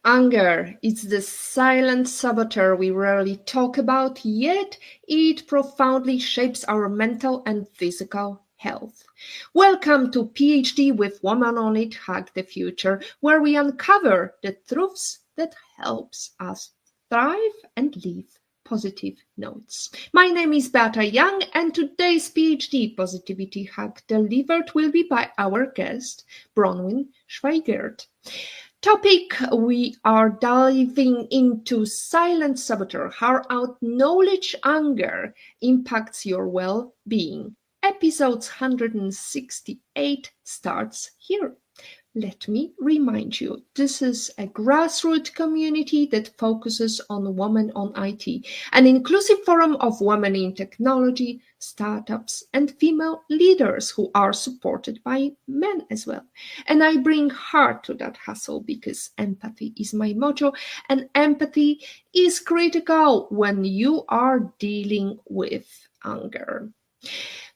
Anger is the silent saboteur we rarely talk about, yet it profoundly shapes our mental and physical health. Welcome to PhD with Woman on It, Hack the Future, where we uncover the truths that helps us thrive and leave positive notes. My name is Beata Young, and today's PhD Positivity Hack delivered will be by our guest, Bronwyn Schweigert. Topic we are diving into silent saboteur, how acknowledged anger impacts your well-being. Episode 168 starts here. Let me remind you, this is a grassroots community that focuses on women on IT, an inclusive forum of women in technology, startups, and female leaders who are supported by men as well. And I bring heart to that hustle because empathy is my motto, and empathy is critical when you are dealing with anger.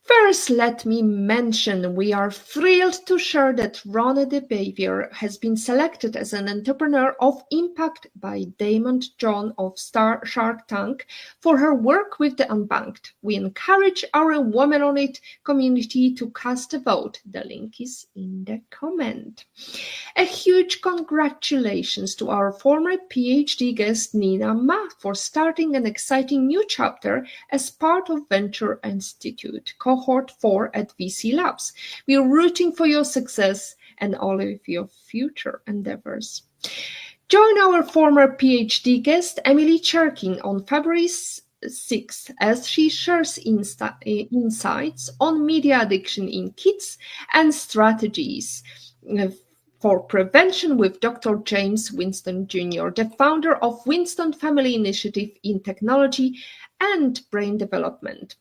First, let me mention we are thrilled to share that Rone de Bevier has been selected as an entrepreneur of impact by Damon John of Shark Tank for her work with the unbanked. We encourage our Women on It community to cast a vote. The link is in the comment. A huge congratulations to our former PhD guest Nina Ma for starting an exciting new chapter as part of Venture Institute, Cohort 4 at VC Labs. We are rooting for your success and all of your future endeavors. Join our former PhD guest Emily Cherkin on February 6th as she shares insights on media addiction in kids and strategies for prevention with Dr. James Winston Jr., the founder of Winston Family Initiative in Technology and Brain Development.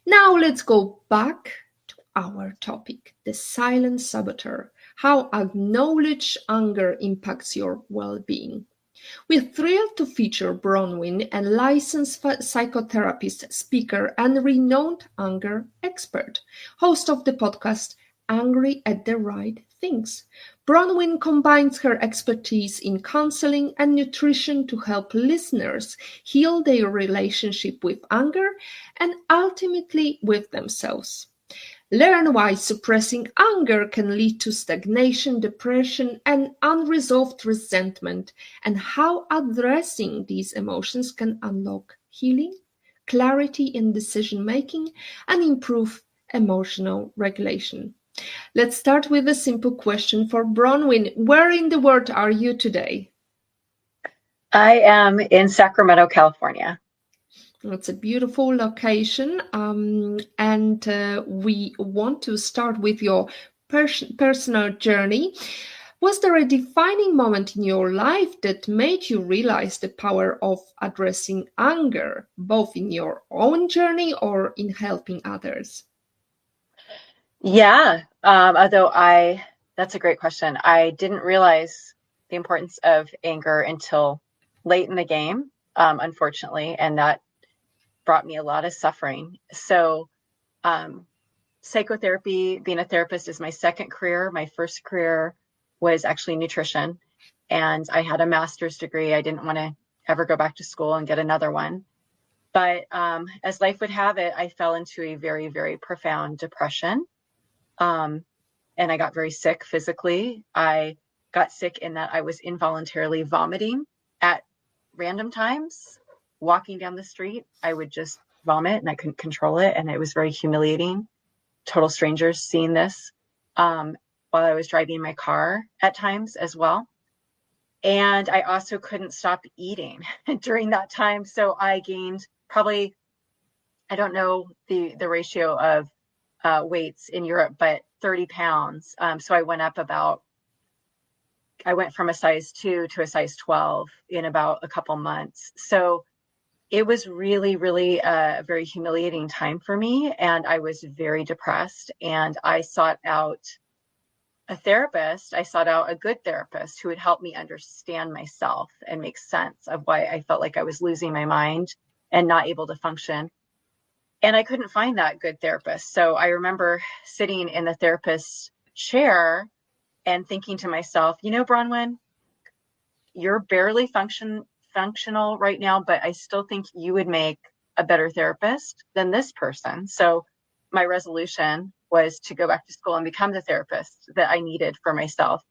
Now let's go back to our topic, the silent saboteur, how acknowledged anger impacts your well-being. We're thrilled to feature Bronwyn, a licensed psychotherapist, speaker, and renowned anger expert, host of the podcast Angry at the Right Things. Bronwyn combines her expertise in counseling and nutrition to help listeners heal their relationship with anger and ultimately with themselves. Learn why suppressing anger can lead to stagnation, depression, and unresolved resentment, and how addressing these emotions can unlock healing, clarity in decision making, and improve emotional regulation. Let's start with a simple question for Bronwyn. Where in the world are you today? I am in Sacramento, California. It's a beautiful location, and we want to start with your personal journey. Was there a defining moment in your life that made you realize the power of addressing anger, both in your own journey or in helping others? Yeah, that's a great question. I didn't realize the importance of anger until late in the game, unfortunately, and that brought me a lot of suffering. So psychotherapy, being a therapist, is my second career. My first career was actually nutrition, and I had a master's degree. I didn't want to ever go back to school and get another one. But as life would have it, I fell into a very, very profound depression. And I got very sick physically. I got sick in that I was involuntarily vomiting at random times. Walking down the street, I would just vomit and I couldn't control it. And it was very humiliating. Total strangers seeing this while I was driving my car at times as well. And I also couldn't stop eating during that time. So I gained probably, I don't know the ratio of weights in Europe, but 30 pounds. So I went from a size 2 to a size 12 in about a couple months. So it was really, really a very humiliating time for me. And I was very depressed. And I sought out a therapist. I sought out a good therapist who would help me understand myself and make sense of why I felt like I was losing my mind and not able to function. And I couldn't find that good therapist. So I remember sitting in the therapist's chair and thinking to myself, Bronwyn, you're barely functional right now, but I still think you would make a better therapist than this person. So my resolution was to go back to school and become the therapist that I needed for myself.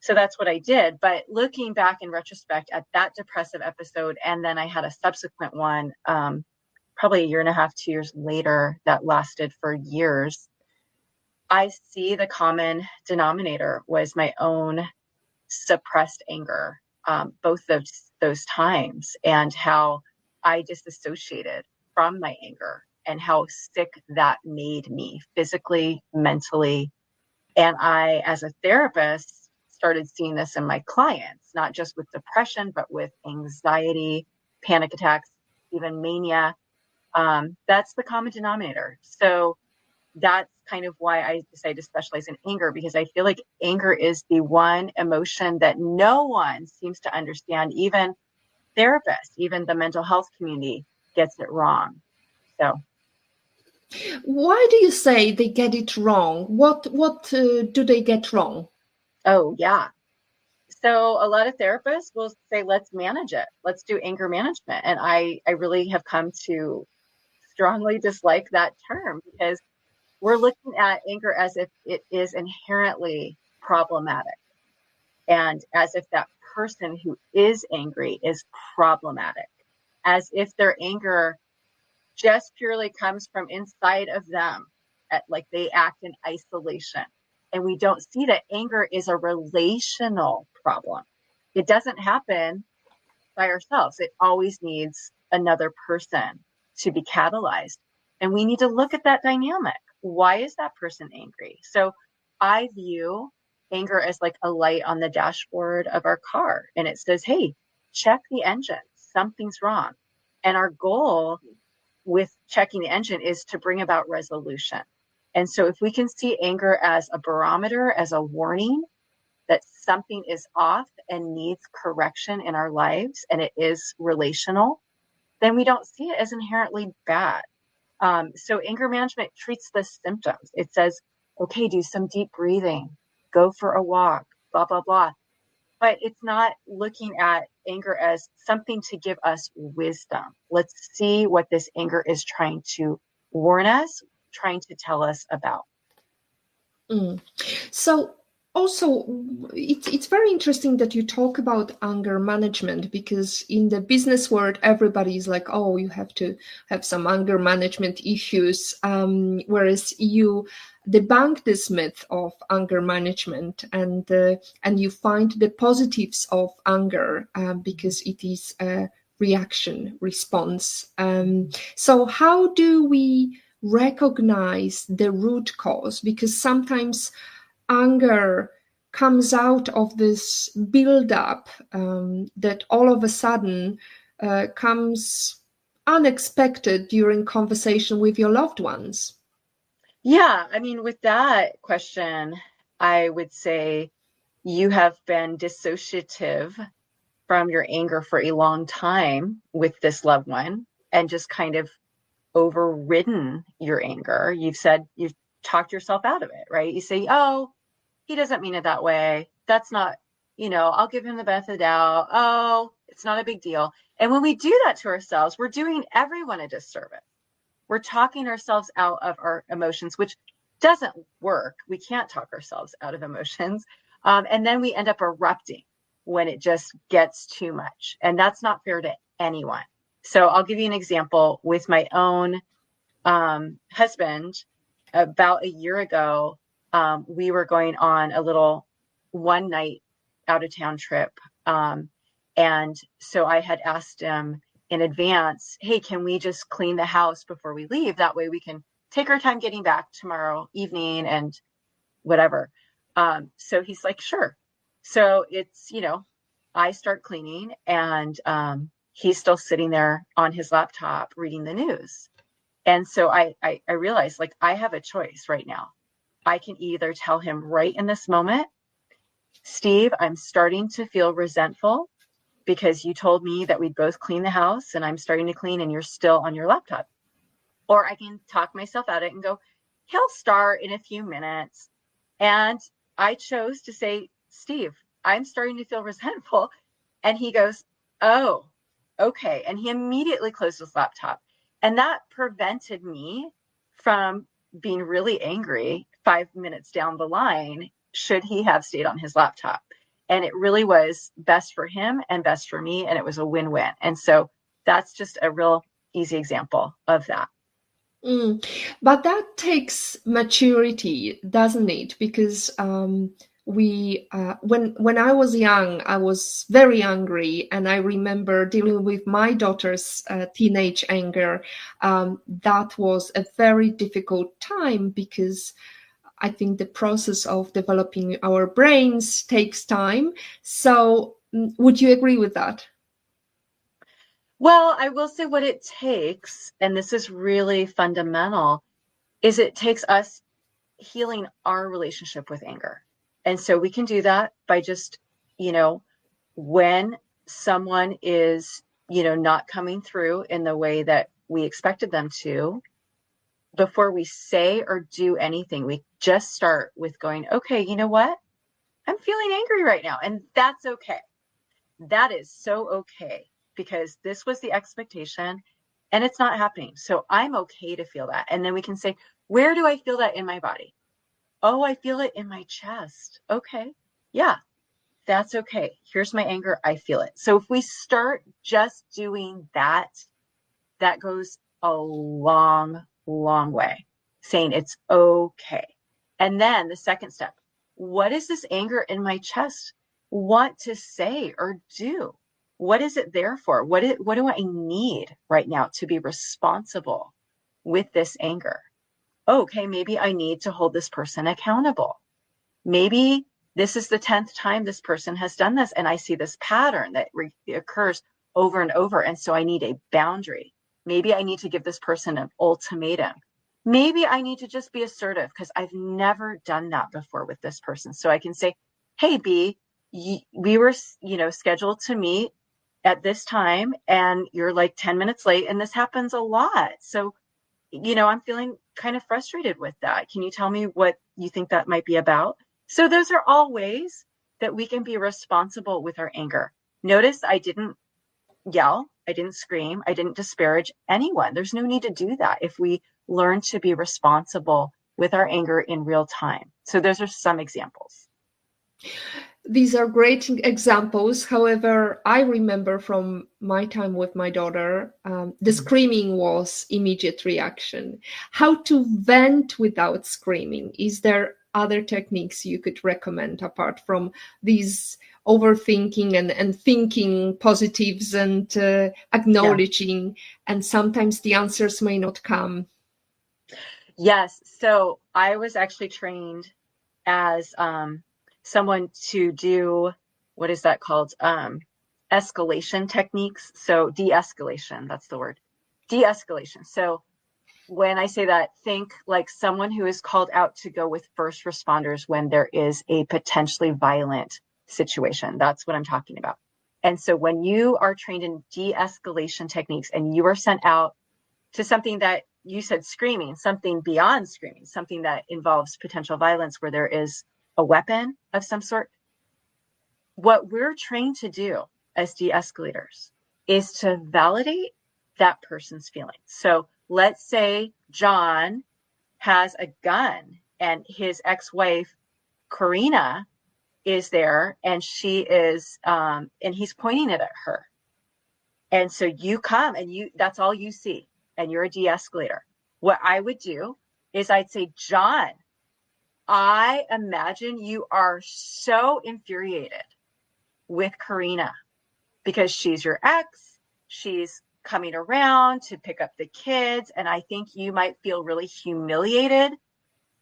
So that's what I did. But looking back in retrospect at that depressive episode, and then I had a subsequent one, probably a year and a half, 2 years later, that lasted for years. I see the common denominator was my own suppressed anger, both those times, and how I disassociated from my anger and how sick that made me physically, mentally. And I, as a therapist, started seeing this in my clients, not just with depression, but with anxiety, panic attacks, even mania. That's the common denominator. So that's kind of why I decided to specialize in anger, because I feel like anger is the one emotion that no one seems to understand. Even therapists, even the mental health community gets it wrong. So Why do you say they get it wrong? What do they get wrong? oh yeah. So a lot of therapists will say, let's manage it. Let's do anger management. And I really have come to strongly dislike that term, because we're looking at anger as if it is inherently problematic, and as if that person who is angry is problematic, as if their anger just purely comes from inside of them, like they act in isolation. And we don't see that anger is a relational problem. It doesn't happen by ourselves. It always needs another person to be catalyzed. And we need to look at that dynamic. Why is that person angry? So I view anger as like a light on the dashboard of our car. And it says, hey, check the engine. Something's wrong. And our goal with checking the engine is to bring about resolution. And so if we can see anger as a barometer, as a warning that something is off and needs correction in our lives, and it is relational, then we don't see it as inherently bad. So anger management treats the symptoms. It says, okay, do some deep breathing, go for a walk, blah, blah, blah. But it's not looking at anger as something to give us wisdom. Let's see what this anger is trying to warn us, trying to tell us about. Mm. So also, it's very interesting that you talk about anger management, because in the business world, everybody is like, oh, you have to have some anger management issues, whereas you debunk this myth of anger management, and you find the positives of anger, because it is a reaction response. So how do we recognize the root cause? Because sometimes anger comes out of this build-up, that all of a sudden comes unexpected during conversation with your loved ones. Yeah, I mean, with that question, I would say you have been dissociative from your anger for a long time with this loved one, and just kind of overridden your anger. You've talked yourself out of it, right? You say, oh, he doesn't mean it that way. That's not, I'll give him the benefit of the doubt. Oh, it's not a big deal. And when we do that to ourselves, we're doing everyone a disservice. We're talking ourselves out of our emotions, which doesn't work. We can't talk ourselves out of emotions. And then we end up erupting when it just gets too much. And that's not fair to anyone. So I'll give you an example with my own husband. About a year ago, we were going on a little one night out of town trip. And so I had asked him in advance, hey, can we just clean the house before we leave? That way we can take our time getting back tomorrow evening and whatever. So he's like, sure. So it's, I start cleaning, and he's still sitting there on his laptop reading the news. And so I realized, like, I have a choice right now. I can either tell him right in this moment, Steve, I'm starting to feel resentful because you told me that we'd both clean the house, and I'm starting to clean and you're still on your laptop. Or I can talk myself out of it and go, he'll start in a few minutes. And I chose to say, Steve, I'm starting to feel resentful. And he goes, oh, okay. And he immediately closed his laptop. And that prevented me from being really angry 5 minutes down the line, should he have stayed on his laptop. And it really was best for him and best for me. And it was a win-win. And so that's just a real easy example of that. But that takes maturity, doesn't it? Because when I was young, I was very angry, and I remember dealing with my daughter's teenage anger. That was a very difficult time because I think the process of developing our brains takes time. So, would you agree with that? Well, I will say what it takes, and this is really fundamental, is it takes us healing our relationship with anger. And so we can do that by just, when someone is, not coming through in the way that we expected them to, before we say or do anything, we just start with going, okay, you know what? I'm feeling angry right now. And that's okay. That is so okay, because this was the expectation and it's not happening. So I'm okay to feel that. And then we can say, where do I feel that in my body? Oh, I feel it in my chest. Okay. Yeah, that's okay. Here's my anger. I feel it. So if we start just doing that, that goes a long, long way, saying it's okay. And then the second step, what is this anger in my chest want to say or do? What is it there for? What do I need right now to be responsible with this anger? Okay, maybe I need to hold this person accountable. Maybe this is the 10th time this person has done this, and I see this pattern that occurs over and over. And so I need a boundary. Maybe I need to give this person an ultimatum. Maybe I need to just be assertive because I've never done that before with this person. So I can say, hey, B, we were, scheduled to meet at this time, and you're like 10 minutes late, and this happens a lot. So, I'm feeling kind of frustrated with that. Can you tell me what you think that might be about? So those are all ways that we can be responsible with our anger. Notice I didn't yell, I didn't scream, I didn't disparage anyone. There's no need to do that if we learn to be responsible with our anger in real time. So those are some examples. These are great examples. However, I remember from my time with my daughter, the screaming was immediate reaction. How to vent without screaming? Is there other techniques you could recommend apart from these overthinking and thinking positives and acknowledging? And sometimes the answers may not come. Yes. So I was actually trained as someone to do, what is that called? Escalation techniques. So de-escalation, that's the word. De-escalation. So when I say that, think like someone who is called out to go with first responders when there is a potentially violent situation. That's what I'm talking about. And so when you are trained in de-escalation techniques and you are sent out to something that you said screaming, something beyond screaming, something that involves potential violence where there is a weapon of some sort, what we're trained to do as de-escalators is to validate that person's feelings. So let's say John has a gun and his ex-wife, Karina, is there, and she is, and he's pointing it at her. And so you come and that's all you see, and you're a de-escalator. What I would do is I'd say, John, I imagine you are so infuriated with Karina because she's your ex. She's coming around to pick up the kids. And I think you might feel really humiliated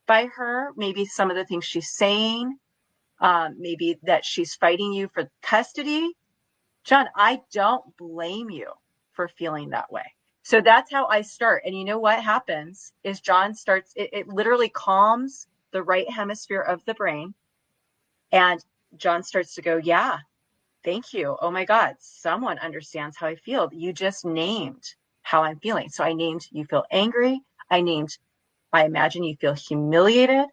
by her. Maybe some of the things she's saying, maybe that she's fighting you for custody. John, I don't blame you for feeling that way. So that's how I start. And you know what happens is John starts, it literally calms the right hemisphere of the brain. And John starts to go, yeah, thank you. Oh my God, someone understands how I feel. You just named how I'm feeling. So I named, you feel angry. I imagine you feel humiliated.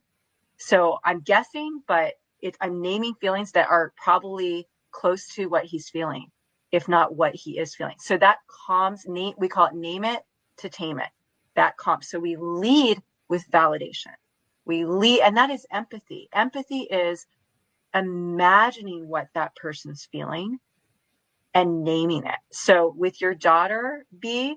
So I'm guessing, but I'm naming feelings that are probably close to what he's feeling, if not what he is feeling. So that calms, we call it name it to tame it. That calms. So we lead with validation. We lead, and that is empathy. Empathy is imagining what that person's feeling and naming it. So with your daughter, B,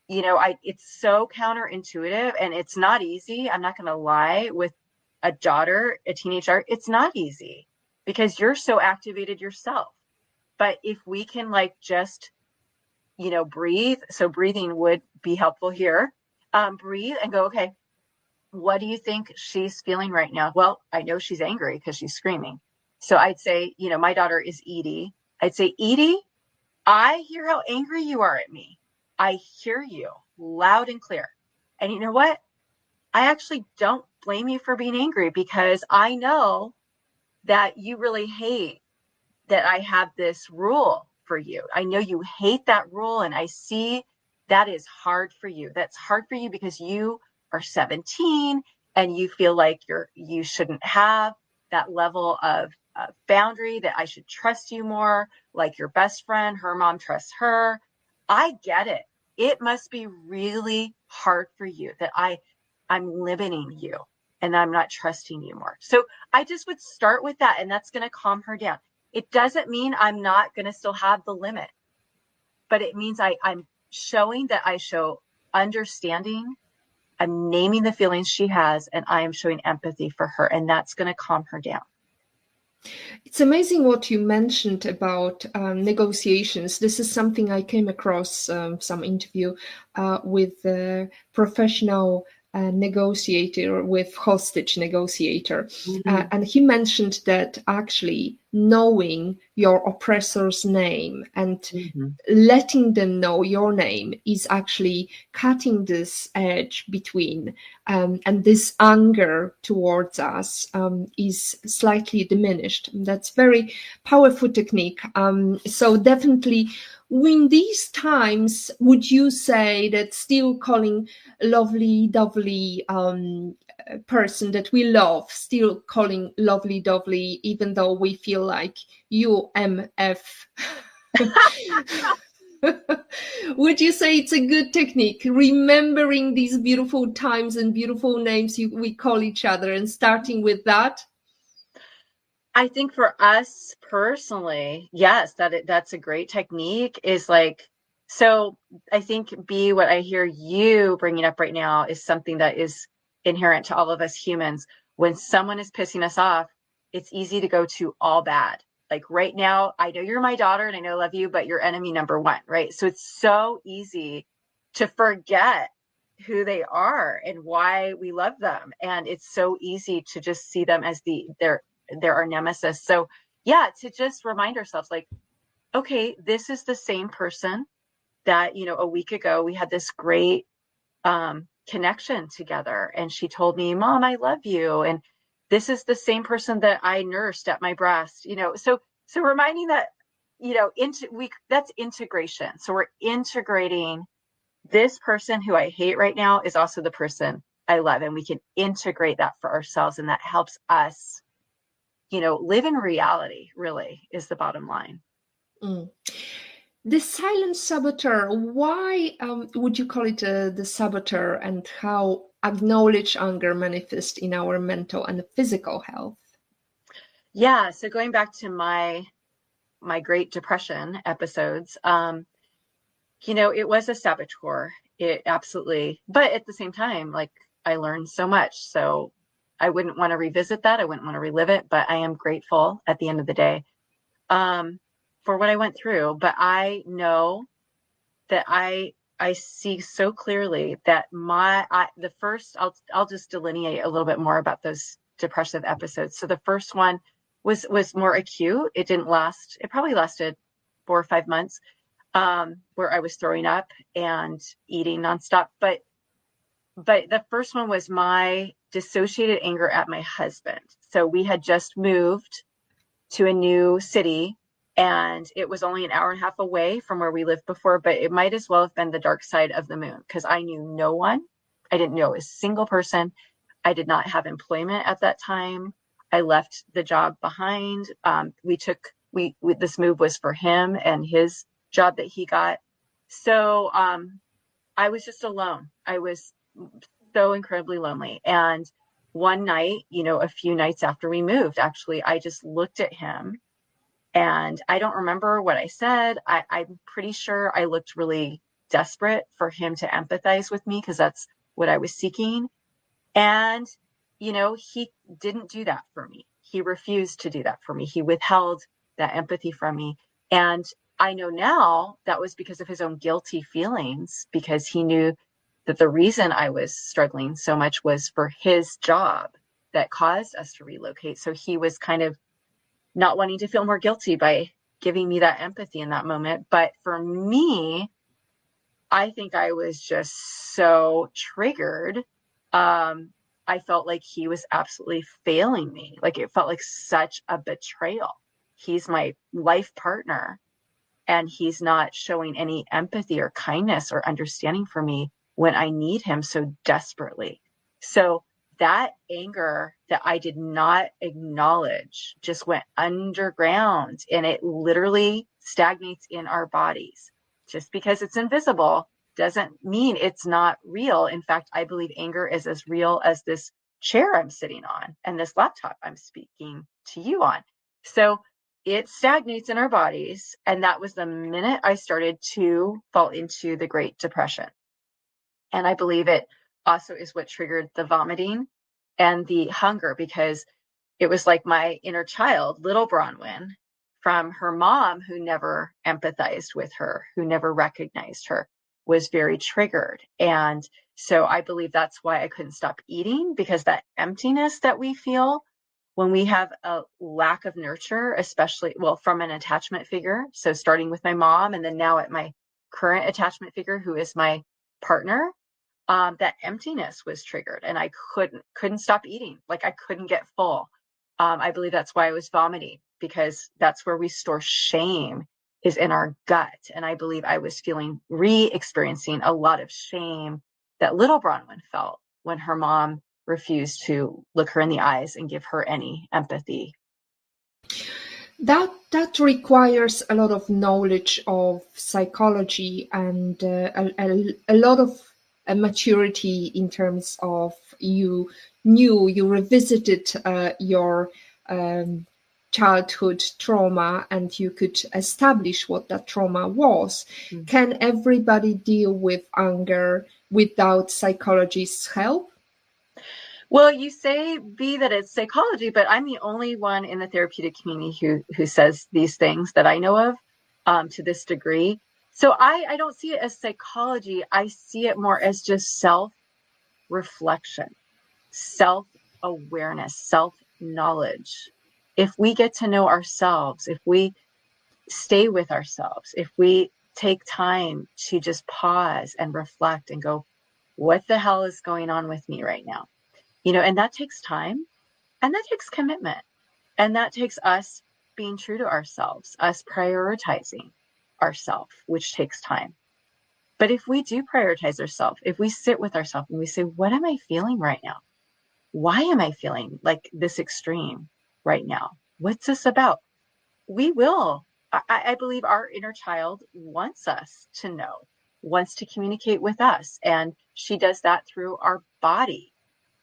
it's so counterintuitive, and it's not easy. I'm not going to lie. With a daughter, a teenage daughter, it's not easy because you're so activated yourself. But if we can just, breathe. So breathing would be helpful here. Breathe and go, okay, what do you think she's feeling right now? Well, I know she's angry because she's screaming. So I'd say, my daughter is Edie. I'd say, Edie, I hear how angry you are at me. I hear you loud and clear. And you know what? I actually don't blame you for being angry, because I know that you really hate that I have this rule for you. I know you hate that rule, and I see that is hard for you. That's hard for you because you are 17 and you feel like you shouldn't have that level of boundary, that I should trust you more, like your best friend, her mom trusts her. I get it. It must be really hard for you that I'm limiting you and I'm not trusting you more. So I just would start with that, and that's going to calm her down. It doesn't mean I'm not going to still have the limit, but it means I'm showing that I show understanding. I'm naming the feelings she has, and I am showing empathy for her, and that's going to calm her down. It's amazing what you mentioned about negotiations. This is something I came across some interview with a professional negotiator, with hostage negotiator. Mm-hmm. And he mentioned that actually knowing your oppressor's name and Mm-hmm. letting them know your name is actually cutting this edge between, and this anger towards us is slightly diminished. That's very powerful technique. So definitely, in these times, would you say that still calling lovely dovely person that we love, still calling lovely dovely, even though we feel like UMF? Would you say it's a good technique, remembering these beautiful times and beautiful names we call each other, and starting with that? I think for us personally, yes, that's a great technique. So I think B, what I hear you bringing up right now is something that is inherent to all of us humans. When someone is pissing us off, it's easy to go to all bad. Like right now, I know you're my daughter and I know I love you, but you're enemy number one, right? So it's so easy to forget who they are and why we love them. And it's so easy to just see them as they're our nemesis. So yeah, to just remind ourselves, like, okay, this is the same person that, a week ago we had this great connection together, and she told me, Mom, I love you. And this is the same person that I nursed at my breast, so reminding that, that's integration. So we're integrating this person who I hate right now is also the person I love, and we can integrate that for ourselves, and that helps us live in reality, really, is the bottom line. Mm. The silent saboteur, why would you call it the saboteur, and how acknowledged anger manifests in our mental and physical health? Yeah, so going back to my Great Depression episodes, it was a saboteur. It absolutely, but at the same time, like, I learned so much. So I wouldn't want to revisit that. I wouldn't want to relive it, but I am grateful at the end of the day for what I went through. But I know that I see so clearly that I'll just delineate a little bit more about those depressive episodes. So the first one was more acute. It didn't last. It probably lasted 4 or 5 months, where I was throwing up and eating nonstop. But the first one was my dissociated anger at my husband. So we had just moved to a new city, and it was only an hour and a half away from where we lived before, but it might as well have been the dark side of the moon, because I knew no one. I didn't know a single person. I did not have employment at that time. I left the job behind. We took this move was for him and his job that he got. So I was just alone. I was so incredibly lonely. And one night, a few nights after we moved, actually, I just looked at him, and I don't remember what I said. I'm pretty sure I looked really desperate for him to empathize with me, because that's what I was seeking. And, he didn't do that for me. He refused to do that for me. He withheld that empathy from me. And I know now that was because of his own guilty feelings, because he knew that the reason I was struggling so much was for his job that caused us to relocate. So he was kind of not wanting to feel more guilty by giving me that empathy in that moment. But for me, I think I was just so triggered. I felt like he was absolutely failing me. Like, it felt like such a betrayal. He's my life partner, and he's not showing any empathy or kindness or understanding for me when I need him so desperately. So that anger that I did not acknowledge just went underground, and it literally stagnates in our bodies. Just because it's invisible doesn't mean it's not real. In fact, I believe anger is as real as this chair I'm sitting on and this laptop I'm speaking to you on. So it stagnates in our bodies. And that was the minute I started to fall into the Great Depression. And I believe it also is what triggered the vomiting and the hunger, because it was like my inner child, little Bronwyn, from her mom, who never empathized with her, who never recognized her, was very triggered. And so I believe that's why I couldn't stop eating, because that emptiness that we feel when we have a lack of nurture, especially, well, from an attachment figure. So starting with my mom, and then now at my current attachment figure, who is my partner, that emptiness was triggered, and I couldn't stop eating. Like, I couldn't get full. I believe that's why I was vomiting, because that's where we store shame, is in our gut. And I believe I was experiencing a lot of shame that little Bronwyn felt when her mom refused to look her in the eyes and give her any empathy. That requires a lot of knowledge of psychology and a lot of maturity in terms of you revisited your childhood trauma, and you could establish what that trauma was. Mm-hmm. Can everybody deal with anger without psychologist's help? Well, you say, B, that it's psychology, but I'm the only one in the therapeutic community who says these things that I know of to this degree. So I don't see it as psychology. I see it more as just self-reflection, self-awareness, self-knowledge. If we get to know ourselves, if we stay with ourselves, if we take time to just pause and reflect and go, what the hell is going on with me right now? And that takes time, and that takes commitment, and that takes us being true to ourselves, us prioritizing ourselves, which takes time. But if we do prioritize ourselves, if we sit with ourselves and we say, what am I feeling right now? Why am I feeling like this extreme right now? What's this about? We will. I believe our inner child wants us to know, wants to communicate with us. And she does that through our body.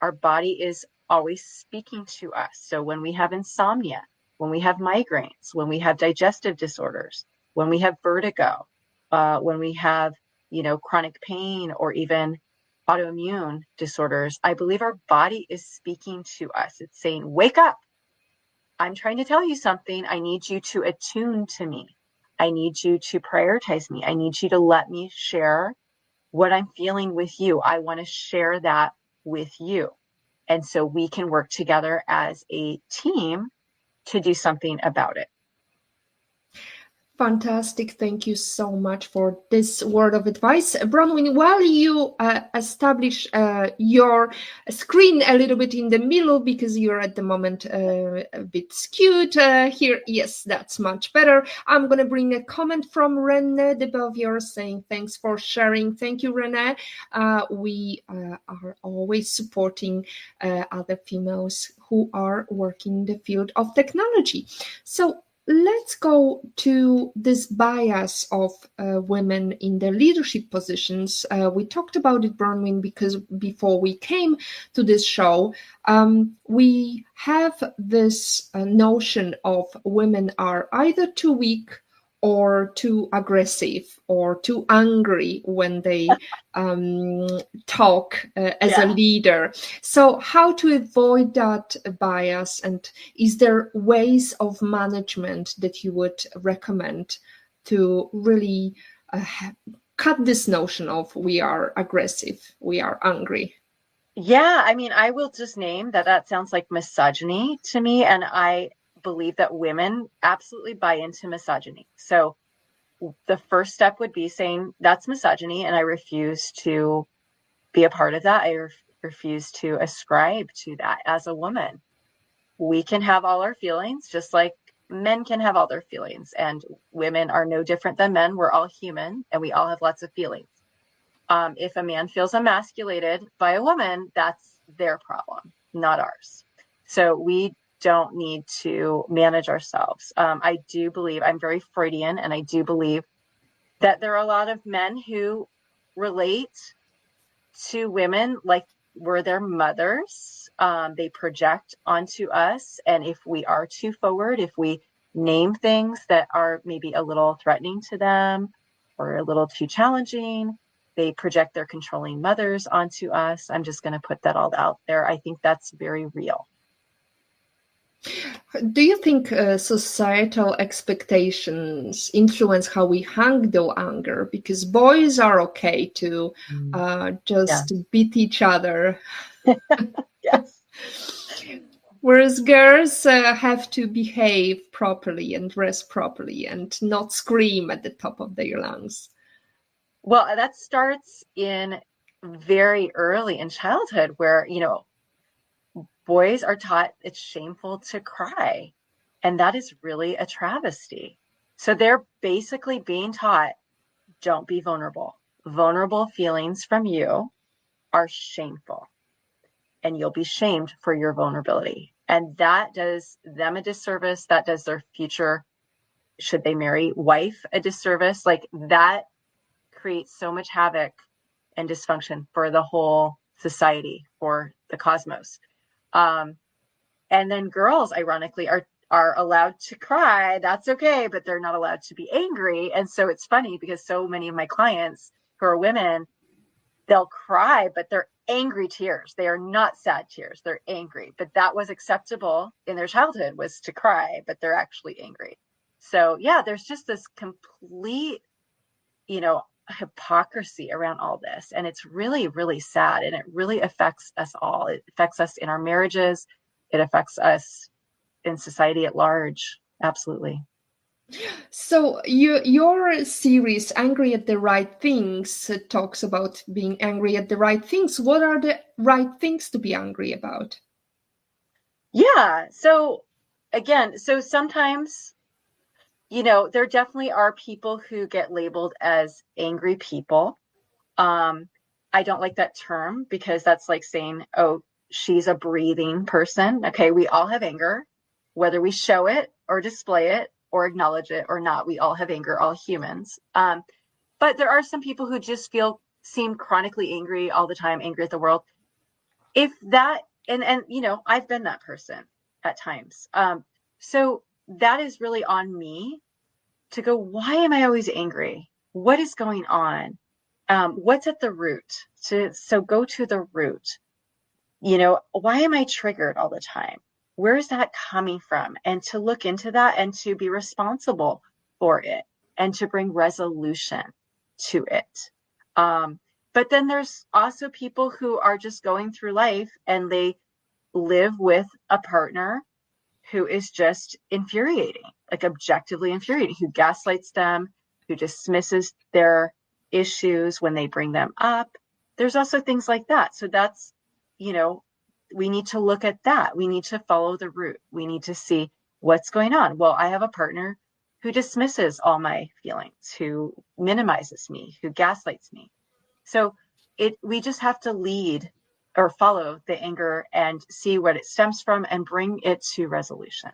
Our body is always speaking to us. So when we have insomnia, when we have migraines, when we have digestive disorders, when we have vertigo, when we have, chronic pain, or even autoimmune disorders, I believe our body is speaking to us. It's saying, wake up. I'm trying to tell you something. I need you to attune to me. I need you to prioritize me. I need you to let me share what I'm feeling with you. I want to share that with you. And so we can work together as a team to do something about it. Fantastic. Thank you so much for this word of advice. Bronwyn, while you establish your screen a little bit in the middle, because you're at the moment a bit skewed here. Yes, that's much better. I'm going to bring a comment from Renee de Belvier saying, thanks for sharing. Thank you, Renee. We are always supporting other females who are working in the field of technology. So Let's go to this bias of women in the leadership positions. We talked about it, Bronwyn, because before we came to this show, we have this notion of women are either too weak or too aggressive or too angry when they talk as a leader. So how to avoid that bias, and is there ways of management that you would recommend to really cut this notion of we are aggressive, we are angry? Yeah, I mean, I will just name that sounds like misogyny to me, and I believe that women absolutely buy into misogyny. So the first step would be saying that's misogyny, and I refuse to be a part of that. I refuse to ascribe to that as a woman. We can have all our feelings, just like men can have all their feelings, and women are no different than men. We're all human, and we all have lots of feelings. If a man feels emasculated by a woman, that's their problem, not ours. So we don't need to manage ourselves. I do believe, I'm very Freudian, and I do believe that there are a lot of men who relate to women like we're their mothers. They project onto us. And if we are too forward, if we name things that are maybe a little threatening to them or a little too challenging, they project their controlling mothers onto us. I'm just going to put that all out there. I think that's very real. Do you think societal expectations influence how we handle anger? Because boys are okay to just beat each other. Yes. Whereas girls have to behave properly and dress properly and not scream at the top of their lungs. Well, that starts in very early in childhood where, boys are taught it's shameful to cry. And that is really a travesty. So they're basically being taught, don't be vulnerable. Vulnerable feelings from you are shameful, and you'll be shamed for your vulnerability. And that does them a disservice. That does their future, should they marry, wife a disservice. Like that creates so much havoc and dysfunction for the whole society, for the cosmos. And then girls, ironically, are allowed to cry. That's okay, but they're not allowed to be angry. And so it's funny because so many of my clients who are women, they'll cry, but they're angry tears. They are not sad tears. They're angry. But that was acceptable in their childhood, was to cry, but they're actually angry. So yeah, there's just this complete, hypocrisy around all this. And it's really, really sad. And it really affects us all. It affects us in our marriages. It affects us in society at large. Absolutely. So your series, Angry at the Right Things, talks about being angry at the right things. What are the right things to be angry about? Yeah. So again, sometimes, there definitely are people who get labeled as angry people. I don't like that term because that's like saying, oh, she's a breathing person. Okay, we all have anger, whether we show it or display it or acknowledge it or not. We all have anger, all humans. But there are some people who just seem chronically angry all the time, angry at the world. If that, and I've been that person at times. So that is really on me to go, why am I always angry? What is going on? What's at the root? So go to the root. Why am I triggered all the time? Where is that coming from? And to look into that and to be responsible for it and to bring resolution to it. But then there's also people who are just going through life and they live with a partner who is just infuriating, like objectively infuriating, who gaslights them, who dismisses their issues when they bring them up. There's also things like that. So that's, we need to look at that. We need to follow the root. We need to see what's going on. Well, I have a partner who dismisses all my feelings, who minimizes me, who gaslights me. So we just have to lead or follow the anger and see what it stems from and bring it to resolution.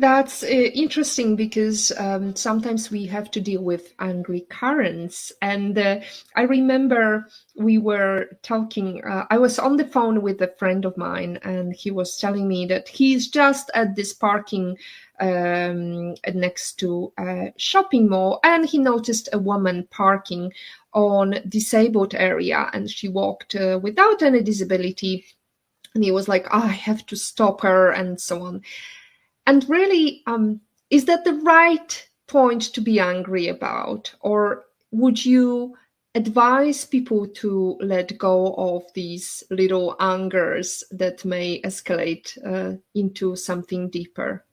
That's interesting because sometimes we have to deal with angry currents. And I remember we were talking, I was on the phone with a friend of mine, and he was telling me that he's just at this parking next to a shopping mall, and he noticed a woman parking on disabled area, and she walked without any disability. And he was like, oh, I have to stop her, and so on. And really, is that the right point to be angry about? Or would you advise people to let go of these little angers that may escalate into something deeper?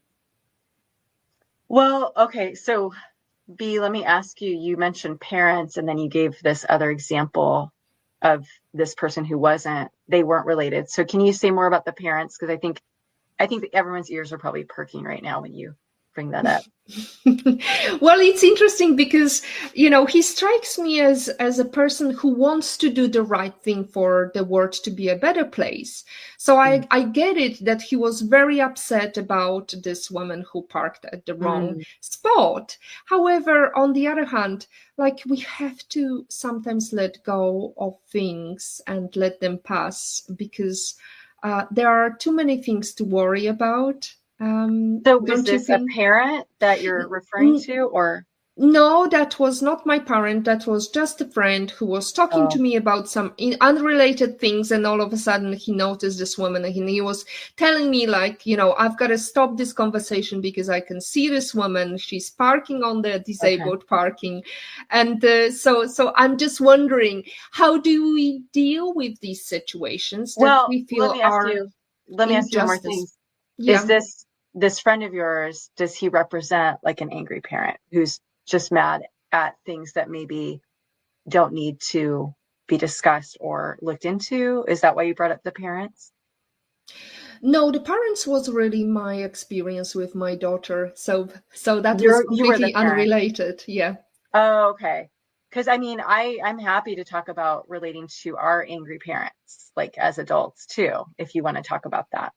Well, okay, so B, let me ask you, you mentioned parents and then you gave this other example of this person who they weren't related. So can you say more about the parents? Because I think that everyone's ears are probably perking right now when you bring that up. Well, it's interesting because, he strikes me as a person who wants to do the right thing for the world to be a better place. So I get it that he was very upset about this woman who parked at the wrong spot. However, on the other hand, like, we have to sometimes let go of things and let them pass because there are too many things to worry about. So was Don't you this a think? parent that you're referring to, or? No, that was not my parent. That was just a friend who was talking to Oh, me about some unrelated things, and all of a sudden he noticed this woman, and he was telling me, like, I've got to stop this conversation because I can see this woman. She's parking on the okay. disabled parking, and so I'm just wondering, how do we deal with these situations that Well, we feel are let me ask you one more thing. injustice? Is Yeah. this friend of yours, does he represent like an angry parent who's just mad at things that maybe don't need to be discussed or looked into? Is that why you brought up the parents? No, the parents was really my experience with my daughter. So that was You were the completely parent. unrelated. Yeah. Oh, okay. Because I mean, I'm happy to talk about relating to our angry parents, like as adults too, if you want to talk about that.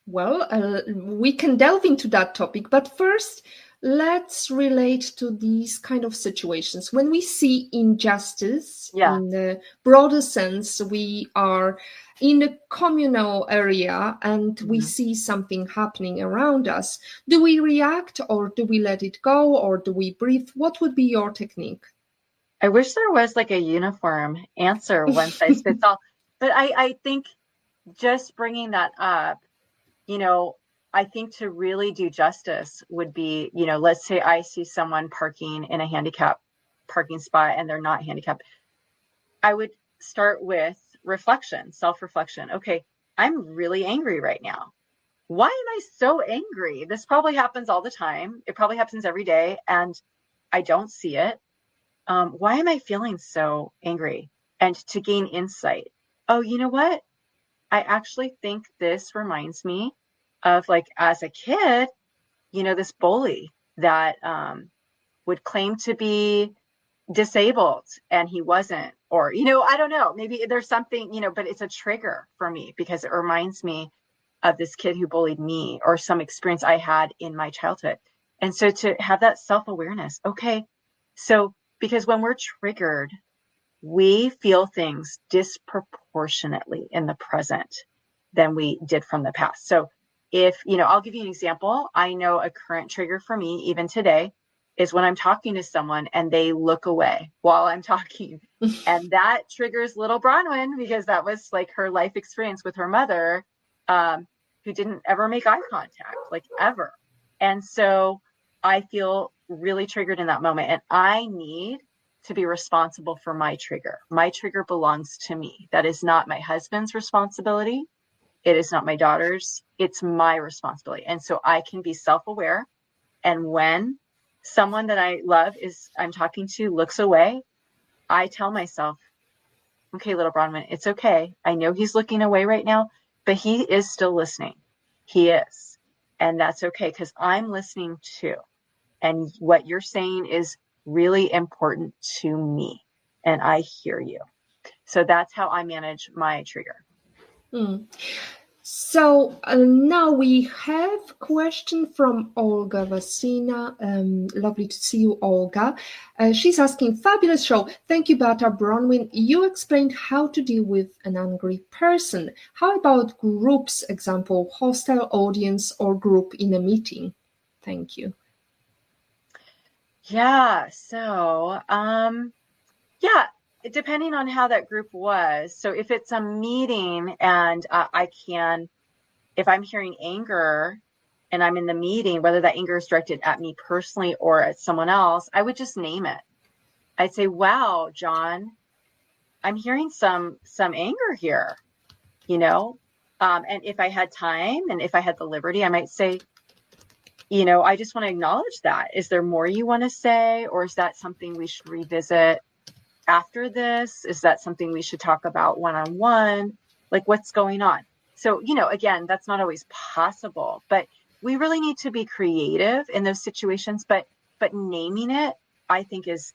Well, we can delve into that topic, but first, let's relate to these kind of situations. When we see injustice Yeah. in the broader sense, we are in a communal area and we Mhm. see something happening around us. Do we react, or do we let it go, or do we breathe? What would be your technique? I wish there was like a uniform answer, one size fits all. But I think just bringing that up, you know, I think to really do justice would be, let's say I see someone parking in a handicap parking spot and they're not handicapped. I would start with reflection, self-reflection. Okay, I'm really angry right now. Why am I so angry? This probably happens all the time. It probably happens every day, and I don't see it. Why am I feeling so angry? And to gain insight. Oh, you know what? I actually think this reminds me of, like, as a kid, this bully that would claim to be disabled and he wasn't, or, I don't know, maybe there's something, but it's a trigger for me because it reminds me of this kid who bullied me or some experience I had in my childhood. And so to have that self-awareness, okay, so because when we're triggered, we feel things disproportionately in the present than we did from the past. So if, I'll give you an example. I know a current trigger for me, even today, is when I'm talking to someone and they look away while I'm talking. And that triggers little Bronwyn because that was like her life experience with her mother, who didn't ever make eye contact, like ever. And so I feel really triggered in that moment. And I need to be responsible for my trigger. My trigger belongs to me. That is not my husband's responsibility. It is not my daughter's. It's my responsibility. And so I can be self-aware. And when someone that I love I'm talking to looks away, I tell myself, okay, little Bronwyn, it's okay. I know he's looking away right now, but he is still listening. He is. And that's okay because I'm listening too. And what you're saying is really important to me. And I hear you. So that's how I manage my trigger. Hmm. So now we have a question from Olga Vasina. Lovely to see you, Olga. She's asking, fabulous show. Thank you, Bata Bronwyn. You explained how to deal with an angry person. How about groups, example, hostile audience or group in a meeting? Thank you. Yeah. So, yeah, depending on how that group was. So if it's a meeting and if I'm hearing anger and I'm in the meeting, whether that anger is directed at me personally or at someone else, I would just name it. I'd say, wow, John, I'm hearing some anger here, you know? And if I had time and if I had the liberty, I might say, I just want to acknowledge that. Is there more you want to say? Or is that something we should revisit after this? Is that something we should talk about one-on-one? Like, what's going on? So, again, that's not always possible, but we really need to be creative in those situations. But naming it, I think, is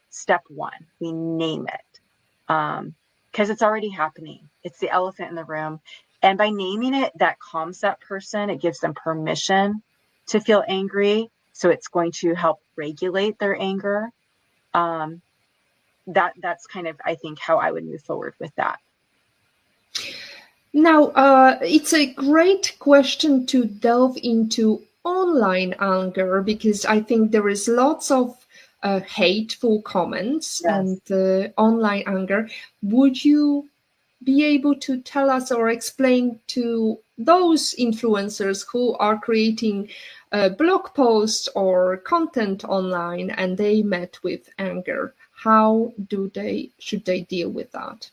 step one. We name it because it's already happening. It's the elephant in the room. And by naming it, that calms that person. It gives them permission to feel angry. So it's going to help regulate their anger. That's kind of, I think, how I would move forward with that. Now, it's a great question to delve into online anger, because I think there is lots of hateful comments. Yes. And online anger. Would you be able to tell us or explain to those influencers who are creating blog posts or content online and they met with anger? How should they deal with that?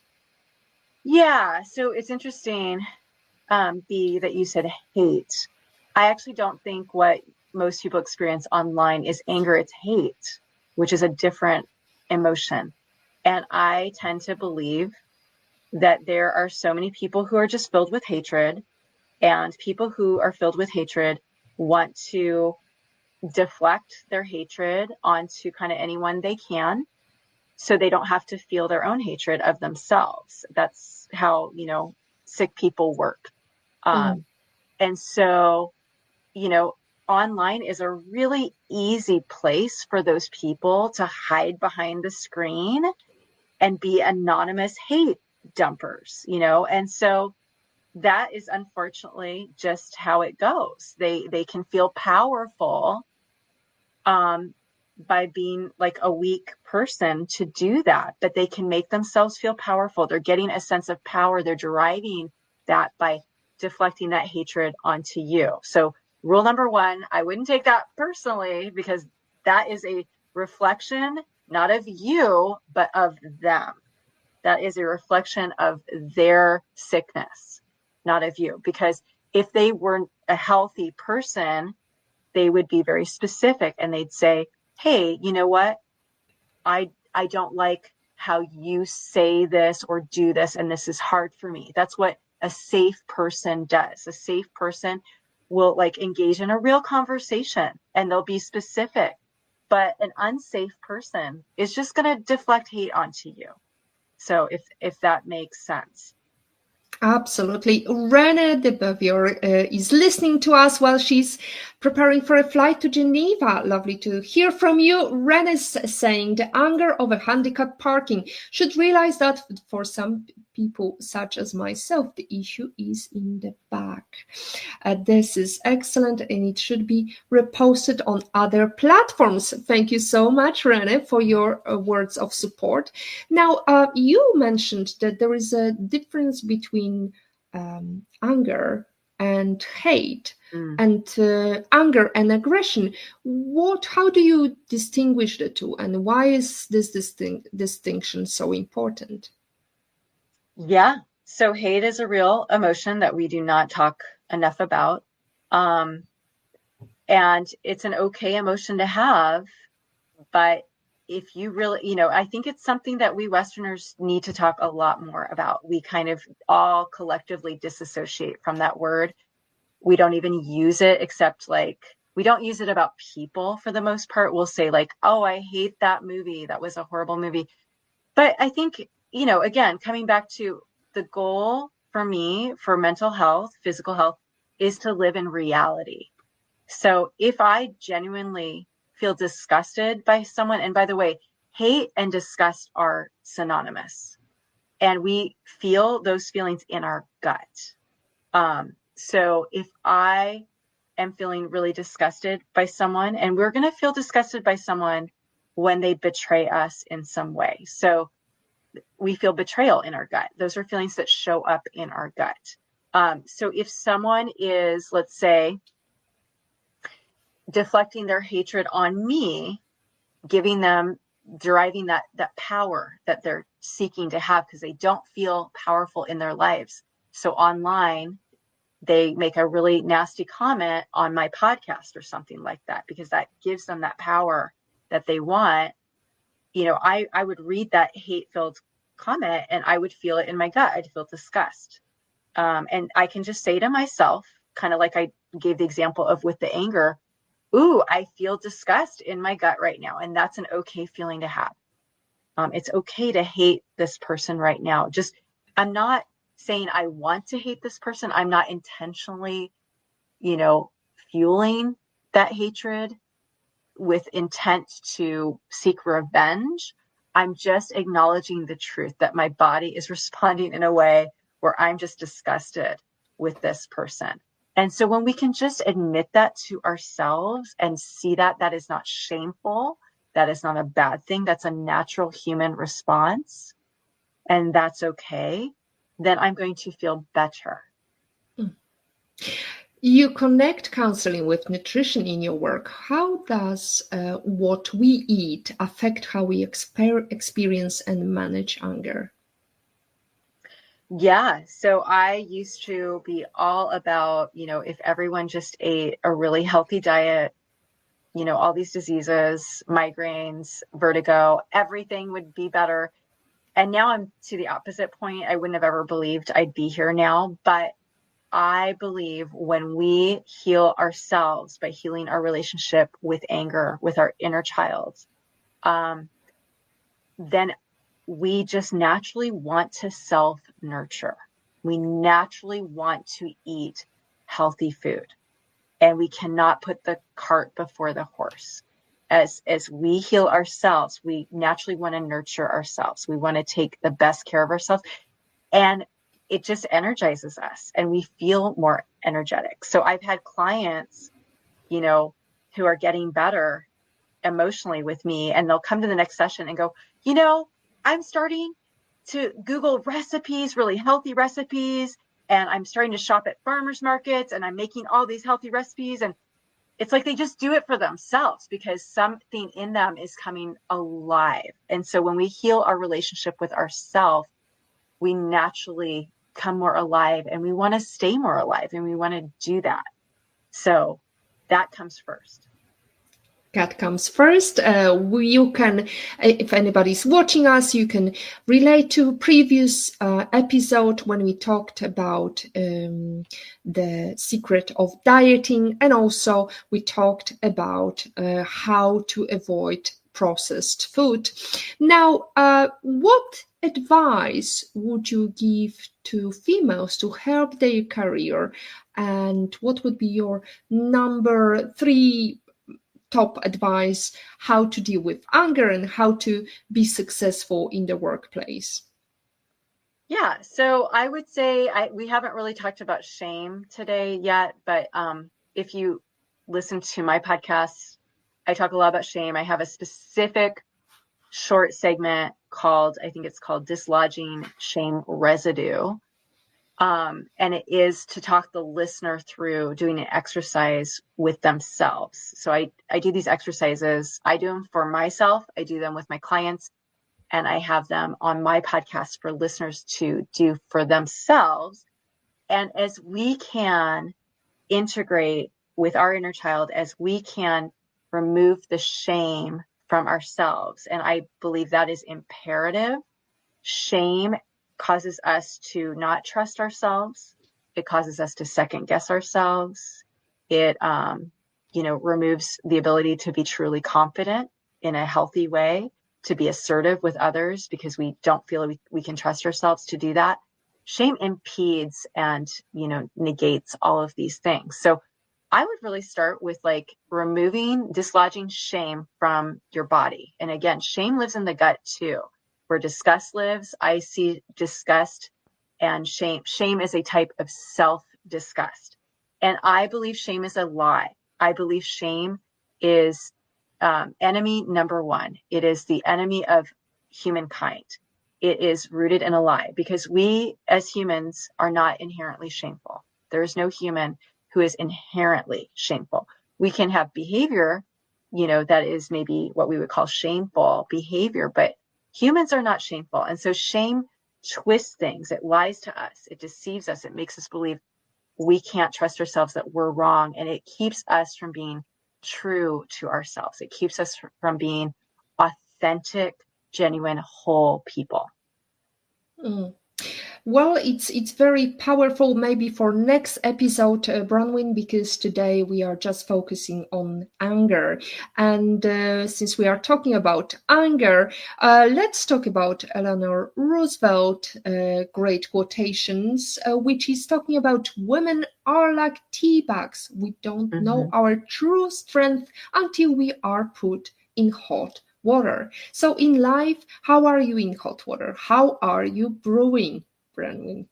Yeah, so it's interesting, B, that you said hate. I actually don't think what most people experience online is anger, it's hate, which is a different emotion. And I tend to believe that there are so many people who are just filled with hatred, and people who are filled with hatred want to deflect their hatred onto kind of anyone they can, so they don't have to feel their own hatred of themselves. That's how, sick people work. And so, online is a really easy place for those people to hide behind the screen and be anonymous hate dumpers, and so that is unfortunately just how it goes. They can feel powerful by being like a weak person to do that, but they can make themselves feel powerful. They're getting a sense of power. They're deriving that by deflecting that hatred onto you. So rule number one, I wouldn't take that personally, because that is a reflection, not of you, but of them. That is a reflection of their sickness, not of you. Because if they weren't a healthy person, they would be very specific and they'd say, hey, you know what? I don't like how you say this or do this, and this is hard for me. That's what a safe person does. A safe person will engage in a real conversation and they'll be specific. But an unsafe person is just going to deflect hate onto you. So if that makes sense. Absolutely. Rene de Bevier is listening to us while she's preparing for a flight to Geneva. Lovely to hear from you. Rene is saying the anger of a handicapped parking should realize that for some people, such as myself, the issue is in the back. This is excellent, and it should be reposted on other platforms. Thank you so much, Rene, for your words of support. Now, you mentioned that there is a difference between anger and hate, and anger and aggression. How do you distinguish the two, and why is this distinction so important? Yeah, so hate is a real emotion that we do not talk enough about, and it's an okay emotion to have, but if you really, I think it's something that we Westerners need to talk a lot more about. We kind of all collectively disassociate from that word. We don't even use it, except we don't use it about people for the most part. We'll say oh, I hate that movie. That was a horrible movie. But I think, again, coming back to the goal for me, for mental health, physical health, is to live in reality. So if I genuinely feel disgusted by someone, and by the way, hate and disgust are synonymous, and we feel those feelings in our gut. So if I am feeling really disgusted by someone, and we're going to feel disgusted by someone when they betray us in some way. So we feel betrayal in our gut. Those are feelings that show up in our gut. So if someone is, let's say, deflecting their hatred on me, deriving that power that they're seeking to have because they don't feel powerful in their lives. So online, they make a really nasty comment on my podcast or something like that, because that gives them that power that they want. I would read that hate-filled comment and I would feel it in my gut. I'd feel disgust. And I can just say to myself, kind of like I gave the example of with the anger, ooh, I feel disgust in my gut right now. And that's an okay feeling to have. It's okay to hate this person right now. I'm not saying I want to hate this person. I'm not intentionally, fueling that hatred with intent to seek revenge. I'm just acknowledging the truth that my body is responding in a way where I'm just disgusted with this person. And so when we can just admit that to ourselves and see that is not shameful, that is not a bad thing, that's a natural human response, and that's okay, then I'm going to feel better. You connect counseling with nutrition in your work. How does what we eat affect how we experience and manage anger? Yeah. So I used to be all about, if everyone just ate a really healthy diet, all these diseases, migraines, vertigo, everything would be better. And now I'm to the opposite point. I wouldn't have ever believed I'd be here now. But I believe when we heal ourselves by healing our relationship with anger, with our inner child, then we just naturally want to self-nurture. We naturally want to eat healthy food, and we cannot put the cart before the horse. As we heal ourselves, we naturally want to nurture ourselves. We want to take the best care of ourselves, and it just energizes us and we feel more energetic. So I've had clients, who are getting better emotionally with me, and they'll come to the next session and go, I'm starting to Google recipes, really healthy recipes, and I'm starting to shop at farmers markets, and I'm making all these healthy recipes. And it's like they just do it for themselves because something in them is coming alive. And so when we heal our relationship with ourselves, we naturally come more alive, and we want to stay more alive, and we want to do that. So that comes first. That comes first. You can, if anybody's watching us, you can relate to previous episode when we talked about the secret of dieting, and also we talked about how to avoid processed food. Now, what advice would you give to females to help their career, and what would be your number 3 top advice how to deal with anger and how to be successful in the workplace? Yeah, so I would say we haven't really talked about shame today yet, but if you listen to my podcast, I talk a lot about shame. I have a specific short segment I think it's called Dislodging Shame Residue. And it is to talk the listener through doing an exercise with themselves. So I do these exercises. I do them for myself. I do them with my clients, and I have them on my podcast for listeners to do for themselves. And as we can integrate with our inner child, as we can remove the shame from ourselves, and I believe that is imperative. Shame causes us to not trust ourselves. It causes us to second guess ourselves. It, removes the ability to be truly confident in a healthy way, to be assertive with others because we don't feel we can trust ourselves to do that. shame impedes and, negates all of these things. So I would really start with like dislodging shame from your body. And again, shame lives in the gut too. Where disgust lives, I see disgust and shame. Shame is a type of self-disgust. And I believe shame is a lie. I believe shame is enemy number one. It is the enemy of humankind. It is rooted in a lie, because we as humans are not inherently shameful. There is no human who is inherently shameful. We can have behavior, that is maybe what we would call shameful behavior, but humans are not shameful. And so shame twists things. It lies to us. It deceives us. It makes us believe we can't trust ourselves, that we're wrong. And it keeps us from being true to ourselves. It keeps us from being authentic, genuine, whole people. Mm. Well, it's very powerful maybe for next episode, Bronwyn, because today we are just focusing on anger. And since we are talking about anger, let's talk about Eleanor Roosevelt, great quotations, which is talking about women are like tea bags. We don't know our true strength until we are put in hot water. So in life, how are you in hot water? How are you brewing, Bronwyn?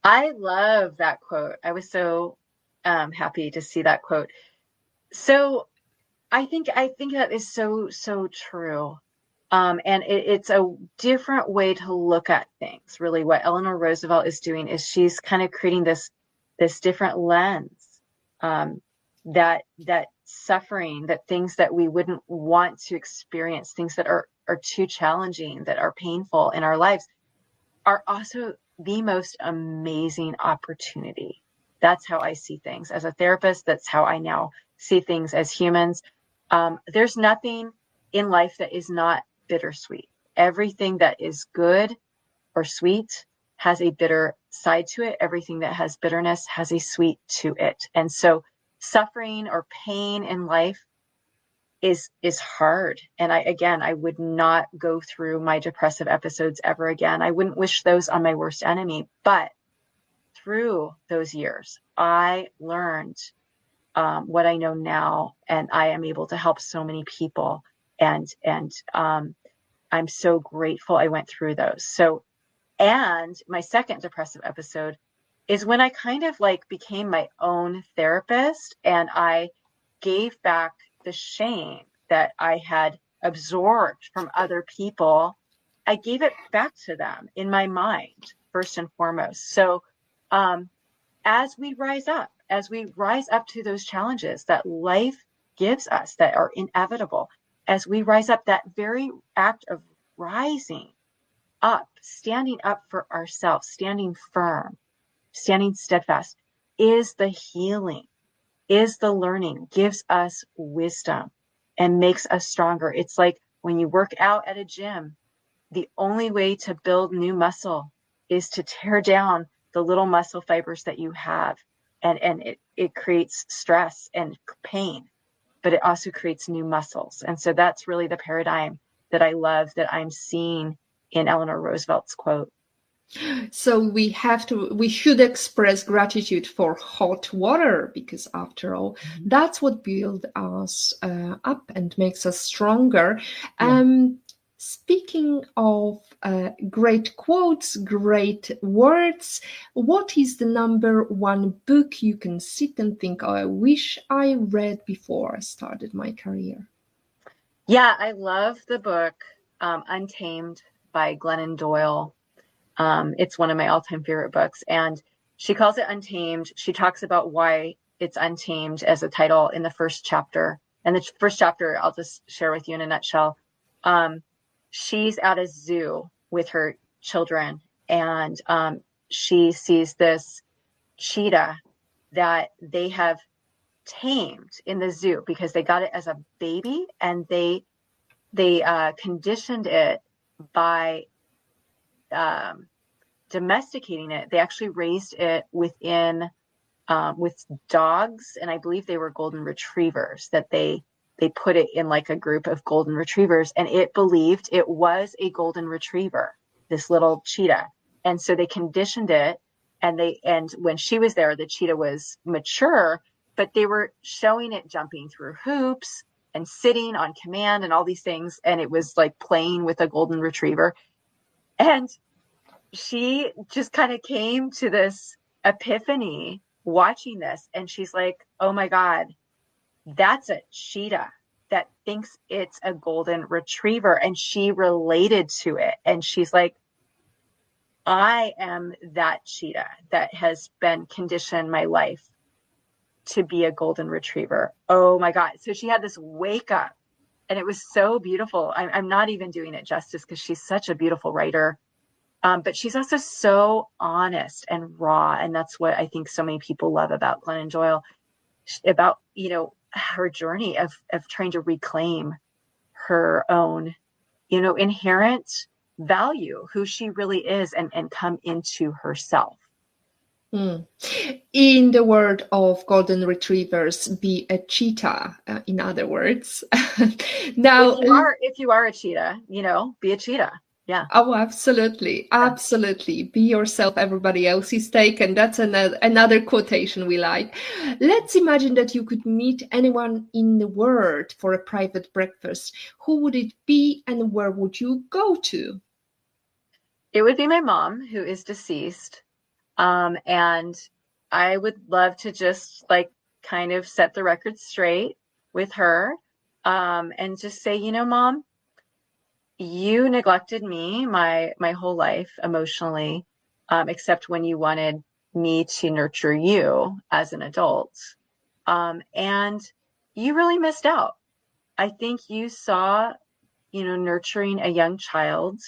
I love that quote. I was so happy to see that quote. So I think that is so true. And it's a different way to look at things. Really, what Eleanor Roosevelt is doing is she's kind of creating this different lens, that suffering, that things that we wouldn't want to experience, things that are too challenging, that are painful in our lives, are also the most amazing opportunity. That's how I see things as a therapist. That's how I now see things as humans. There's nothing in life that is not bittersweet. Everything that is good or sweet has a bitter side to it. Everything that has bitterness has a sweet to it. And so suffering or pain in life is hard. And I would not go through my depressive episodes ever again. I wouldn't wish those on my worst enemy. But through those years, I learned what I know now, and I am able to help so many people. And I'm so grateful I went through those. So, and my second depressive episode is when I kind of like became my own therapist, and I gave back the shame that I had absorbed from other people. I gave it back to them in my mind, first and foremost. So as we rise up to those challenges that life gives us that are inevitable, as we rise up, that very act of rising up, standing up for ourselves, standing firm, standing steadfast, is the healing, is the learning, gives us wisdom and makes us stronger. It's like when you work out at a gym, the only way to build new muscle is to tear down the little muscle fibers that you have. And it creates stress and pain, but it also creates new muscles. And so that's really the paradigm that I love, that I'm seeing in Eleanor Roosevelt's quote. So we should express gratitude for hot water, because after all, that's what builds us up and makes us stronger. Speaking of great quotes, great words, what is the number one book you can sit and think, oh, I wish I read before I started my career? Yeah, I love the book Untamed by Glennon Doyle. It's one of my all-time favorite books, and she calls it Untamed. She talks about why it's untamed as a title in the first chapter. And the first chapter, I'll just share with you in a nutshell. She's at a zoo with her children, and she sees this cheetah that they have tamed in the zoo because they got it as a baby, and they conditioned it by domesticating it. They actually raised it with dogs, and I believe they were golden retrievers, that they put it in like a group of golden retrievers, and it believed it was a golden retriever, this little cheetah. And so they conditioned it, and when she was there, the cheetah was mature, but they were showing it jumping through hoops and sitting on command and all these things. And it was like playing with a golden retriever. And she just kind of came to this epiphany watching this. And she's like, oh my God, that's a cheetah that thinks it's a golden retriever. And she related to it. And she's like, I am that cheetah that has been conditioned my life to be a golden retriever. Oh my God. So she had this wake up, and it was so beautiful. I'm not even doing it justice because she's such a beautiful writer. But she's also so honest and raw. And that's what I think so many people love about Glennon Doyle, about, her journey of trying to reclaim her own, inherent value, who she really is, and come into herself. Mm. In the word of golden retrievers, be a cheetah, in other words. Now, if you are a cheetah, be a cheetah. Yeah. Oh, absolutely. Absolutely. Be yourself, everybody else is taken. That's another quotation we like. Let's imagine that you could meet anyone in the world for a private breakfast. Who would it be, and where would you go to? It would be my mom, who is deceased. And I would love to just kind of set the record straight with her, and just say, Mom, you neglected me my whole life emotionally, except when you wanted me to nurture you as an adult. And you really missed out. I think you saw, nurturing a young child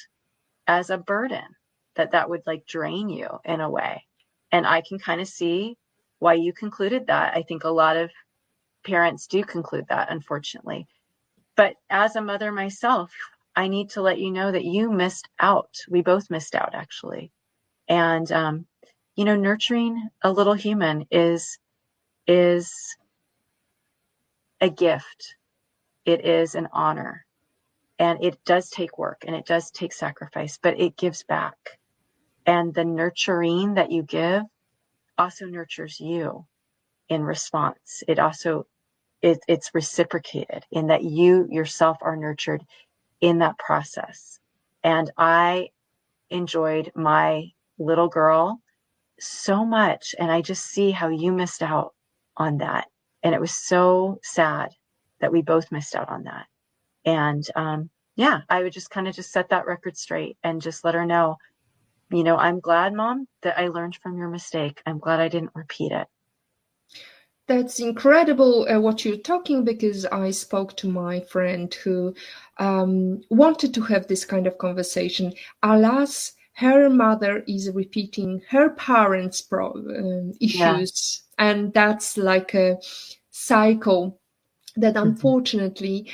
as a burden, that would drain you in a way. And I can kind of see why you concluded that. I think a lot of parents do conclude that, unfortunately. But as a mother myself, I need to let you know that you missed out. We both missed out, actually. And, nurturing a little human is a gift. It is an honor. And it does take work, and it does take sacrifice, but it gives back. And the nurturing that you give also nurtures you in response. It's reciprocated in that you yourself are nurtured in that process. And I enjoyed my little girl so much, and I just see how you missed out on that. And it was so sad that we both missed out on that. And I would just kind of just set that record straight and just let her know, I'm glad, Mom, that I learned from your mistake. I'm glad I didn't repeat it. That's incredible what you're talking, because I spoke to my friend who wanted to have this kind of conversation. Alas, her mother is repeating her parents' issues, and that's like a cycle that unfortunately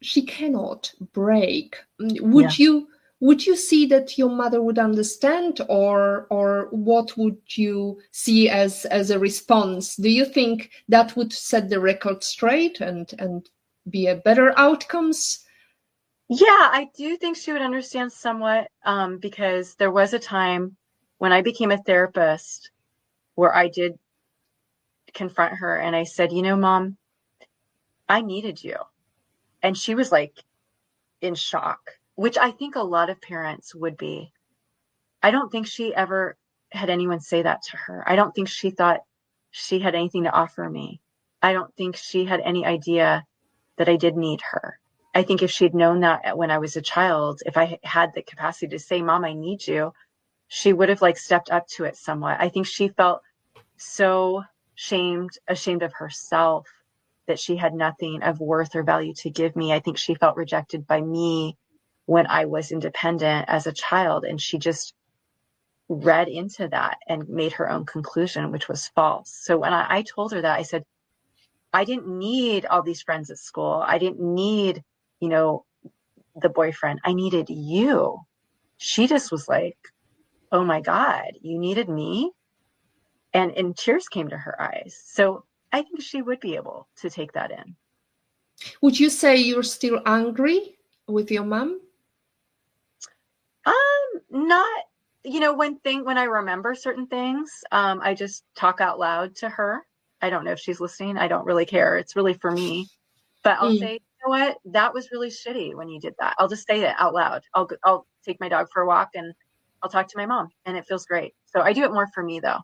she cannot break. Would you see that your mother would understand, or what would you see as a response? Do you think that would set the record straight and be a better outcomes? Yeah, I do think she would understand somewhat, because there was a time when I became a therapist where I did confront her, and I said, Mom, I needed you. And she was in shock, which I think a lot of parents would be. I don't think she ever had anyone say that to her. I don't think she thought she had anything to offer me. I don't think she had any idea that I did need her. I think if she'd known that when I was a child, if I had the capacity to say, Mom, I need you, she would have stepped up to it somewhat. I think she felt so ashamed of herself that she had nothing of worth or value to give me. I think she felt rejected by me when I was independent as a child, and she just read into that and made her own conclusion, which was false. So when I told her that, I said, I didn't need all these friends at school. I didn't need, the boyfriend. I needed you. She just was like, oh my God, you needed me? And tears came to her eyes. So I think she would be able to take that in. Would you say you're still angry with your mom? Not when I remember certain things, I just talk out loud to her. I don't know if she's listening. I don't really care. It's really for me. But I'll say, you know what? That was really shitty when you did that. I'll just say it out loud. I'll take my dog for a walk and I'll talk to my mom, and it feels great. So I do it more for me, though.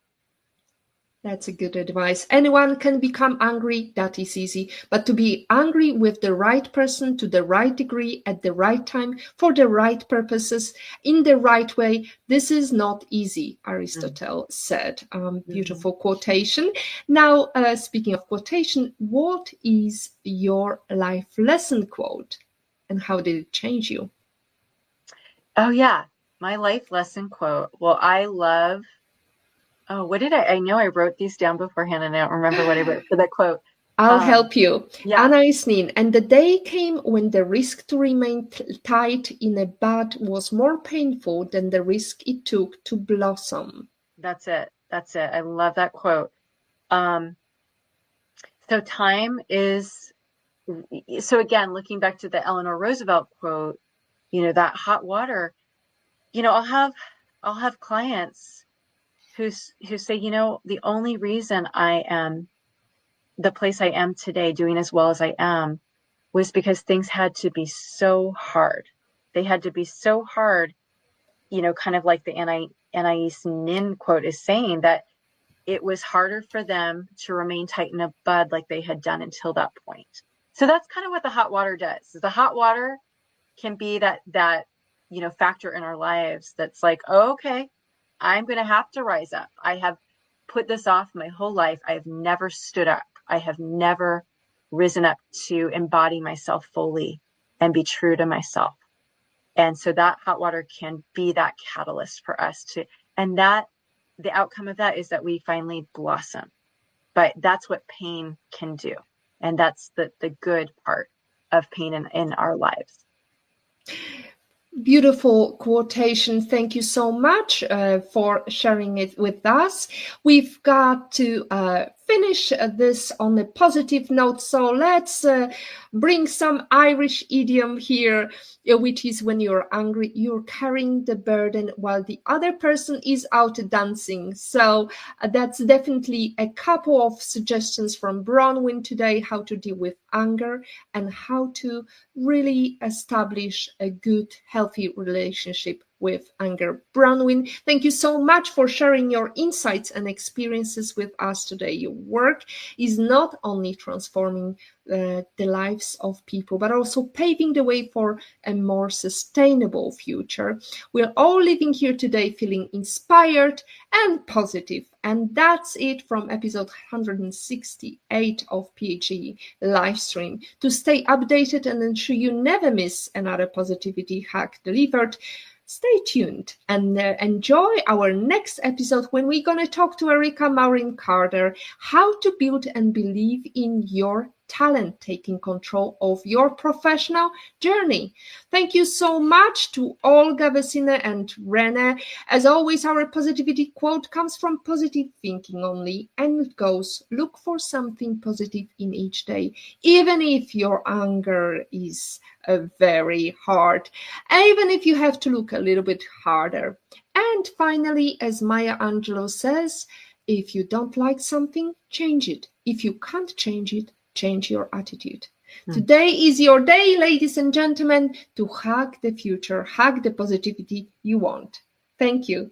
That's a good advice. Anyone can become angry. That is easy. But to be angry with the right person to the right degree at the right time for the right purposes in the right way, this is not easy, Aristotle said. Beautiful quotation. Now, speaking of quotation, what is your life lesson quote and how did it change you? Oh, yeah. My life lesson quote. Well, I love. Oh, what did I know I wrote these down beforehand and I don't remember what I wrote for that quote. I'll help you. Yeah. Anna Isnin. And the day came when the risk to remain tied in a bud was more painful than the risk it took to blossom. That's it. I love that quote. So time is, so again, looking back to the Eleanor Roosevelt quote, that hot water, I'll have clients who say, the only reason I am the place I am today, doing as well as I am, was because things had to be so hard. They had to be so hard, kind of like the Anais Nin quote is saying, that it was harder for them to remain tight in a bud like they had done until that point. So that's kind of what the hot water does. The hot water can be that factor in our lives that's like, oh, okay, I'm going to have to rise up. I have put this off my whole life. I have never stood up. I have never risen up to embody myself fully and be true to myself. And so that hot water can be that catalyst for us and that the outcome of that is that we finally blossom. But that's what pain can do. And that's the good part of pain in our lives. Beautiful quotation. Thank you so much for sharing it with us. We've got to finish this on a positive note. So let's bring some Irish idiom here, which is when you're angry, you're carrying the burden while the other person is out dancing. So that's definitely a couple of suggestions from Bronwyn today, how to deal with anger and how to really establish a good, healthy relationship with anger. Bronwyn, thank you so much for sharing your insights and experiences with us today. Your work is not only transforming the lives of people, but also paving the way for a more sustainable future. We're all living here today feeling inspired and positive. And that's it from episode 168 of PHE Livestream. To stay updated and ensure you never miss another positivity hack delivered, stay tuned and enjoy our next episode when we're going to talk to Erika Maureen Carter, how to build and believe in your talent, taking control of your professional journey. Thank you so much to Olga Vesina and Rene. As always, our positivity quote comes from positive thinking only, and it goes, look for something positive in each day, even if your anger is very hard, even if you have to look a little bit harder. And finally, as Maya Angelou says, if you don't like something, change it. If you can't change it, change your attitude. Today is your day, ladies and gentlemen, to hug the future, hug the positivity you want. Thank you.